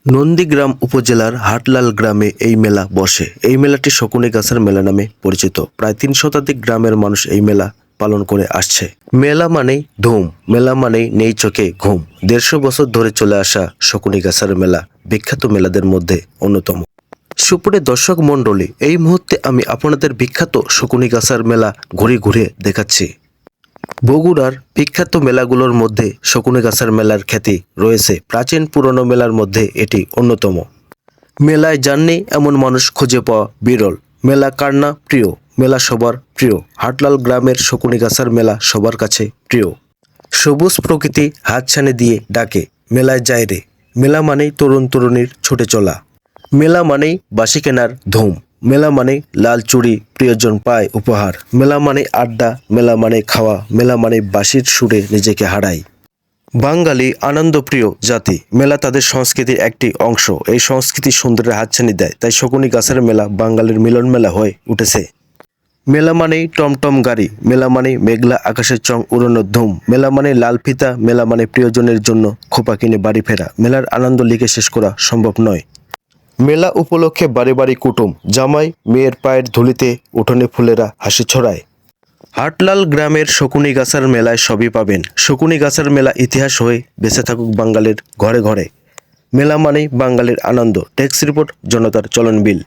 নন্দীগ্রাম উপজেলার হাটলাল গ্রামে এই মেলা বসে। এই মেলাটি শকুনি গাছের মেলা নামে পরিচিত। প্রায় 3 শতাধিক গ্রামের মানুষ এই মেলা পালন করে আসছে। মেলা মানেই ধুম, মেলা মানেই নেই চোখে ঘুম। 150 বছর ধরে চলে আসা শকুনি গাছের মেলা বিখ্যাত মেলাদের মধ্যে অন্যতম। সুপ্রিয় দর্শক মণ্ডলী, এই মুহূর্তে আমি আপনাদের বিখ্যাত শকুনি গাছের মেলা ঘুরে ঘুরে দেখাচ্ছি। বগুড়ার বিখ্যাত মেলাগুলোর মধ্যে শকুনি গাছের মেলার খ্যাতি রয়েছে। প্রাচীন পুরনো মেলার মধ্যে এটি অন্যতম। মেলায় যাননি এমন মানুষ খুঁজে পাওয়া বিরল। মেলা কার না প্রিয়? মেলা সবার প্রিয়। হাটলাল গ্রামের শকুনি গাছের মেলা সবার কাছে প্রিয়। সবুজ প্রকৃতি হাতছানি দিয়ে ডাকে, মেলায় যায় রে। মেলা মানেই তরুণ তরুণীর ছুটে চলা। মেলা মানেই বাঁশি কেনার ধুম। মেলা মানে লাল চুড়ি প্রিয়জন পায় উপহার। মেলা মানে আড্ডা, মেলা মানে খাওয়া, মেলা মানে বাঁশির সুরে নিজেকে হারায়। বাঙালি আনন্দপ্রিয় জাতি। মেলা তাদের সংস্কৃতির একটি অংশ। এই সংস্কৃতি সুন্দরের হাতছানি দেয়। তাই শকুনি গাছের মেলা বাঙালির মিলন মেলা হয়ে উঠেছে। মেলা মানেই টমটম গাড়ি, মেলা মানে মেঘলা আকাশের চং উড়ানোর ধুম। মেলা মানে লাল ফিতা, মেলা মানে প্রিয়জনের জন্য খোপা কিনে বাড়ি ফেরা। মেলার আনন্দ লিখে শেষ করা সম্ভব নয়। মেলা উপলক্ষে বাড়ি বাড়ি কুটুম, জামাই মেয়ের পায়ের ধুলিতে উঠোনে ফুলেরা হাসি ছড়ায়। হাটলাল গ্রামের শকুনি গাছের মেলায় সবই পাবেন। শকুনি গাছের মেলা ইতিহাস হয়ে বেঁচে থাকুক বাঙালির ঘরে ঘরে। মেলা মানেই বাঙালির আনন্দ। টেক্স রিপোর্ট, জনতার চলন বিল।